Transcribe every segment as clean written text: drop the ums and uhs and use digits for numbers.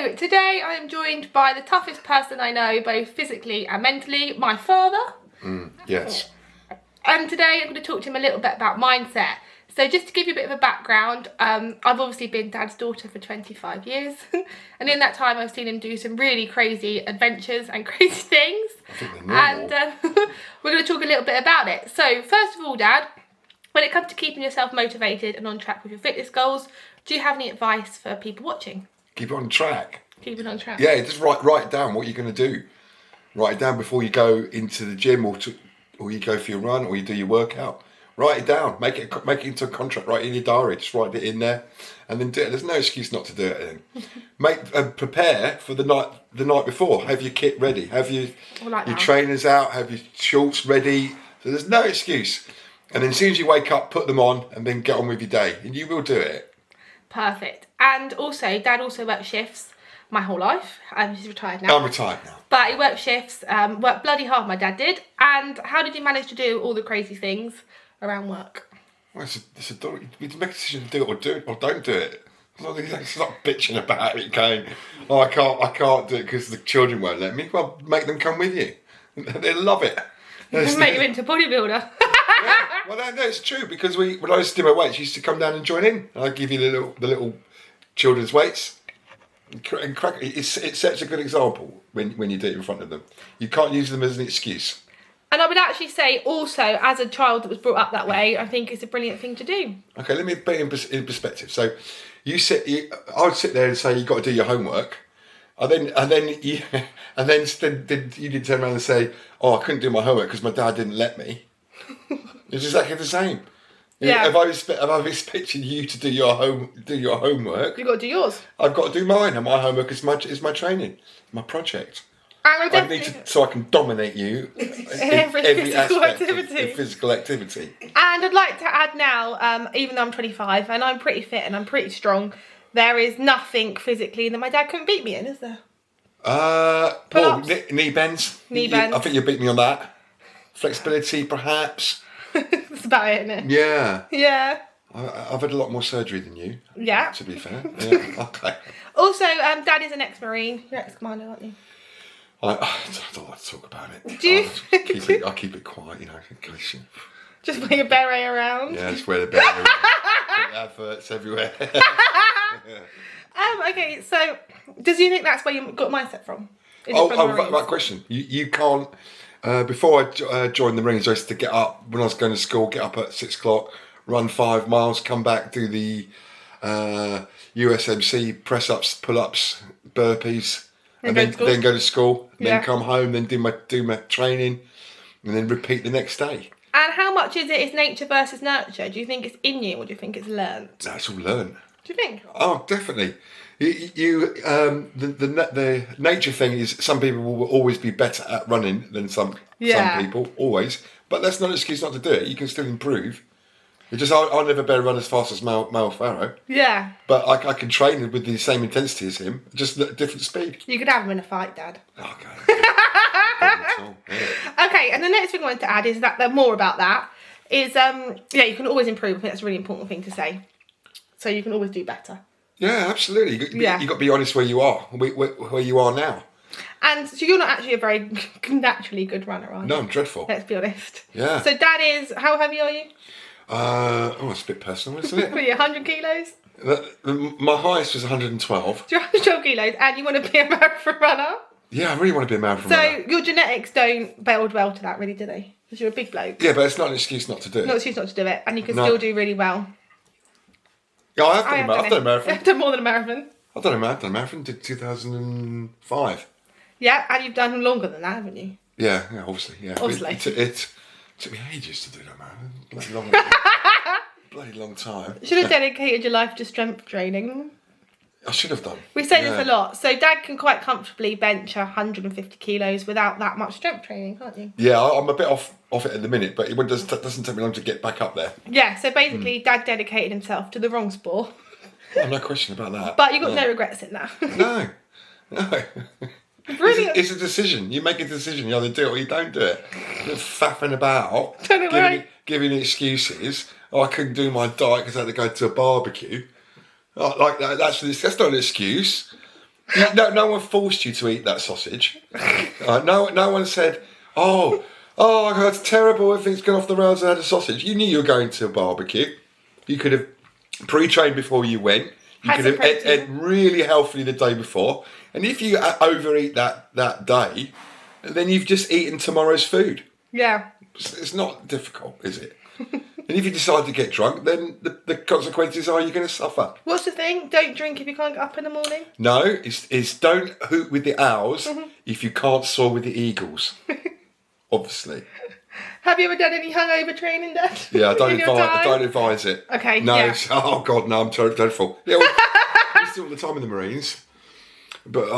So today I am joined by the toughest person I know, both physically and mentally, my father. Yes. And today I'm going to talk to him a little bit about mindset. So just to give you a bit of a background, I've obviously been Dad's daughter for 25 years. And in that time I've seen him do some really crazy adventures and crazy things. I think they're normal. And we're going to talk a little bit about it. So first of all, Dad, when it comes to keeping yourself motivated and on track with your fitness goals, do you have any advice for people watching? Keep it on track. Keep it on track. Yeah, just write down what you're going to do. Write it down before you go into the gym or you go for your run or you do your workout. Write it down. Make it into a contract. Write it in your diary. Just write it in there, and then do it. There's no excuse not to do it. Then prepare for the night before. Have your kit ready. Have your trainers out. Have your shorts ready. So there's no excuse. And then as soon as you wake up, put them on, and then get on with your day, and you will do it. Perfect. And also, Dad also worked shifts my whole life. He's retired now. I'm retired now. But he worked shifts. Worked bloody hard. My dad did. And how did you manage to do all the crazy things around work? Well, you make a decision to do it or don't do it. It's not bitching about it, going, oh, I can't do it because the children won't let me. Well, make them come with you. They love it. Make you into a bodybuilder. Yeah. Well, no, it's true because when I used to do my weights, you used to come down and join in. And I'd give you the little children's weights. And crack. It sets a good example when you do it in front of them. You can't use them as an excuse. And I would actually say also, as a child that was brought up that way, I think it's a brilliant thing to do. Okay, let me put it in perspective. So, I would sit there and say you've got to do your homework, and then you did turn around and say, oh, I couldn't do my homework because my dad didn't let me. It's exactly the same. Yeah. If I'm expecting you to do your homework, you've got to do yours. I've got to do mine, and my homework is my training, my project. I need so I can dominate you in every physical activity. Physical activity. And I'd like to add now, even though I'm 25 and I'm pretty fit and I'm pretty strong, there is nothing physically that my dad couldn't beat me in, is there? Knee bends. Knee bends. I think you beat me on that. Flexibility, perhaps. That's about it, isn't it? Yeah. Yeah. I've had a lot more surgery than you. Yeah. To be fair. Yeah. Okay. Also, Dad is an ex-Marine. You're ex-commando, aren't you? I don't like to talk about it. Do you? I keep it quiet, in case you... Just wear your beret around. Yeah, just wear the beret around. Put adverts everywhere. Okay, so does you think that's where you got mindset from? Right question. You can't... before I joined the Marines, I used to get up, when I was going to school, get up at 6 o'clock, run 5 miles, come back, do the USMC, press-ups, pull-ups, burpees... And then go to school, then come home, then do my training, and then repeat the next day. And how much is nature versus nurture? Do you think it's in you, or do you think it's learned? That's all learned. Do you think? Oh, definitely. The nature thing is some people will always be better at running than some people, always. But that's not an excuse not to do it. You can still improve. It's just I'll never be able to run as fast as Mal Farrow. Yeah. But I can train with the same intensity as him, just at a different speed. You could have him in a fight, Dad. Okay. Okay, and the next thing I wanted to add is that more about that is you can always improve. I think that's a really important thing to say. So you can always do better. Yeah, absolutely. You got to be honest where you are, where you are now. And so you're not actually a very naturally good runner, are you? No, I'm dreadful. Let's be honest. Yeah. So Dad is, how heavy are you? It's a bit personal, isn't it? What are you, 100 kilos? My highest was 112. 112 kilos, and you want to be a marathon runner? Yeah, I really want to be a marathon runner. So your genetics don't build well to that, really, do they? Because you're a big bloke. Yeah, but it's not an excuse not to do it. Not an excuse not to do it, and you can still do really well. Yeah, I've done a marathon. I've done more than a marathon. I've done a marathon. Did 2005. Yeah, and you've done longer than that, haven't you? Yeah, obviously. Yeah, obviously. It took me ages to do that marathon. Bloody long time. Should have dedicated your life to strength training. I should have done. We say this a lot. So Dad can quite comfortably bench 150 kilos without that much strength training, can't you? Yeah, I'm a bit off it at the minute, but it doesn't take me long to get back up there. Yeah, so basically Dad dedicated himself to the wrong sport. Oh, no question about that. But you've got no regrets in that. No. Brilliant. It's a decision. You make a decision. You either do it or you don't do it. You're faffing about, giving excuses. Oh, I couldn't do my diet because I had to go to a barbecue. Like that's not an excuse. No one forced you to eat that sausage. No one said, oh, that's terrible, everything's gone off the rails and I had a sausage. You knew you were going to a barbecue. You could have pre-trained before you went. You could have ate really healthily the day before. And if you overeat that day, then you've just eaten tomorrow's food. Yeah. It's not difficult, is it? And if you decide to get drunk, then the consequences are you're going to suffer. What's the thing? Don't drink if you can't get up in the morning? No, it's don't hoot with the owls if you can't soar with the eagles. Obviously. Have you ever done any hungover training, Dad? Yeah, I don't advise it. Okay, no, yeah. Oh, God, no, I'm dreadful. Yeah, well, I used to do all the time in the Marines. But,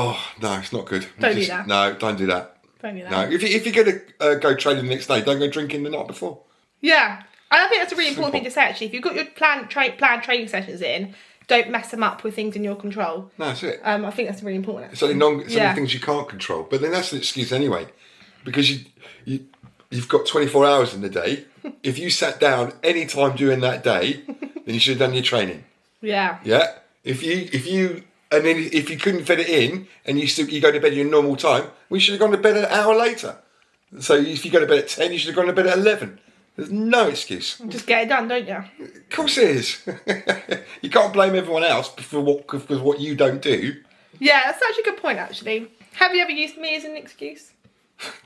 no, it's not good. Don't do that. No, don't do that. Don't do that. No, if you're going to go training the next day, don't go drinking the night before. Yeah. And I think that's a really important thing to say, actually. If you've got your planned training sessions in, don't mess them up with things in your control. No, that's it. I think that's really important, actually. It's only things you can't control. But then that's an excuse anyway. Because you've got 24 hours in the day. If you sat down any time during that day, then you should have done your training. Yeah. Yeah. If you couldn't fit it in and you go to bed at your normal time, we should have gone to bed an hour later. So if you go to bed at 10, you should have gone to bed at 11. There's no excuse. Just get it done, don't you? Of course it is. You can't blame everyone else for what you don't do. Yeah, that's such a good point, actually. Have you ever used me as an excuse?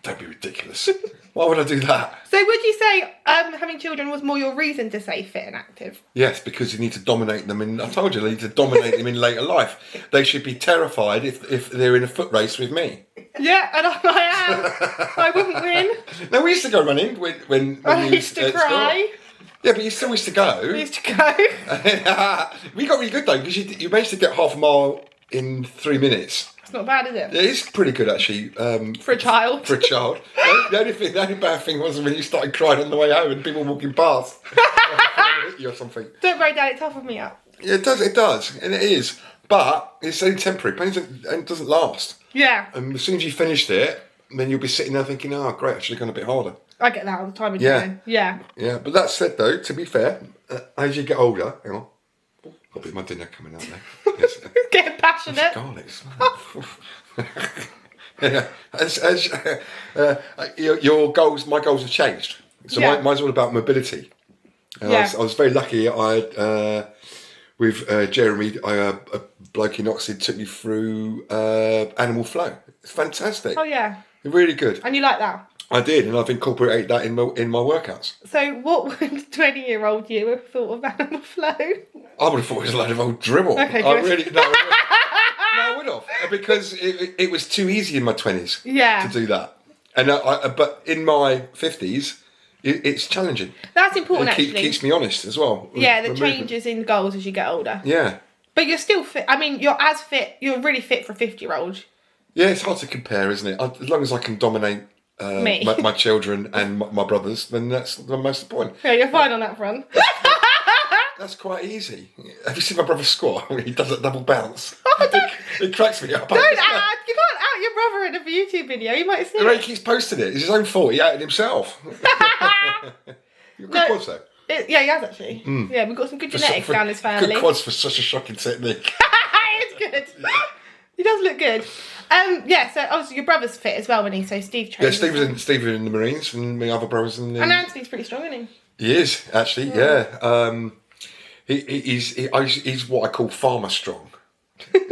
Don't be ridiculous. Why would I do that? So would you say having children was more your reason to say fit and active? Yes, because you need to dominate them I told you, you need to dominate them in later life. They should be terrified if they're in a foot race with me. Yeah, and I am. I wouldn't win. No, we used to go running when I used to cry. School. Yeah, but you still used to go. We used to go. We got really good though, because you managed to get half a mile in 3 minutes. It's not bad, is it? It is pretty good actually. For a child. For a child. The only bad thing was when you started crying on the way home and people walking past. Hit you or something. Don't worry, Dad, it toughened me up. Yeah, it does, and it is. But it's only temporary. Pain doesn't last. Yeah. And as soon as you finished it, then you'll be sitting there thinking, oh, great, I should have gone a bit harder. I get that all the time. Yeah. But that said, though, to be fair, as you get older, hang on, got a bit of my dinner coming out there. Yes. Getting passionate. Garlic. Your goals, my goals have changed. So mine's all about mobility. I was very lucky. With Jeremy, a bloke in Oxford took me through Animal Flow. It's fantastic. Oh yeah. Really good. And you like that? I did, and I've incorporated that in my workouts. So what would 20-year-old you have thought of Animal Flow? I would have thought it was a load of old dribble. Okay, good. I would have. Because it was too easy in my 20s to do that. And but in my 50s, it's challenging. That's important, it actually. Keeps me honest as well. Yeah, the changes in goals as you get older. Yeah. But you're still fit. I mean, you're as fit. You're really fit for a 50-year-old. Yeah, it's hard to compare, isn't it? As long as I can dominate my children and my brothers, then that's the most important. Yeah, you're fine on that front. That's quite easy. Have you seen my brother squat when he does that double bounce? Oh, it cracks me up. You can't out your brother in a YouTube video. You might see it. He keeps posting it. It's his own fault. He outed himself. Good quads though. Yeah, he has actually. Yeah, we've got some good genetics down his family. Good quads for such a shocking technique. It's good. He does look good. So obviously your brother's fit as well, when he? So Steve trains. Yeah, Steve was in the Marines, and my other brothers in the... And Anthony's pretty strong, isn't he? He is, actually, yeah. He's what I call farmer strong.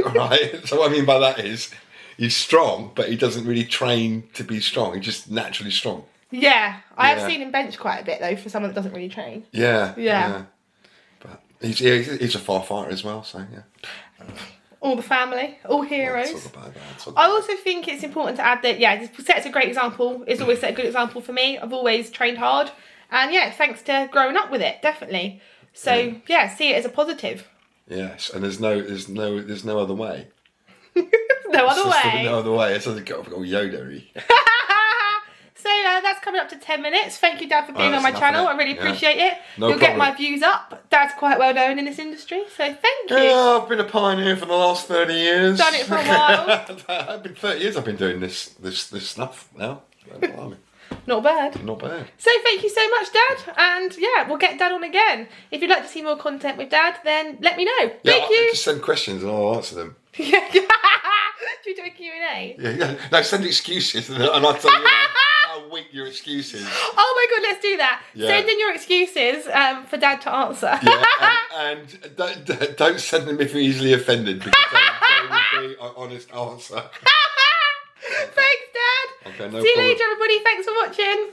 Right? So what I mean by that is, he's strong, but he doesn't really train to be strong. He's just naturally strong. Yeah. I have seen him bench quite a bit, though, for someone that doesn't really train. Yeah. But he's a firefighter as well, so yeah. All the family, all heroes. Talk about that. I also think it's important to add that, this sets a great example. It's always set a good example for me. I've always trained hard. And thanks to growing up with it, definitely. So, see it as a positive. Yes, and there's no other way. No other way. No other way. It's like Yoda-y. So that's coming up to 10 minutes. Thank you, Dad, for being on my channel. I really appreciate it. You'll get my views up. Dad's quite well known in this industry, so thank you. Yeah, I've been a pioneer for the last 30 years. Done it for a while. I've been 30 years. I've been doing this stuff now. Not bad. Not bad. So thank you so much, Dad. And we'll get Dad on again. If you'd like to see more content with Dad, then let me know. Thank you. Just send questions and I'll answer them. Yeah. Q&A. Yeah. No, send excuses, and I'll tell you how weak your excuses. Oh my God, let's do that. Yeah. Send in your excuses for Dad to answer. Yeah, and don't send them if you're easily offended, because they will be an honest answer. Thanks, Dad. Okay, no See you problem. later, everybody. Thanks for watching.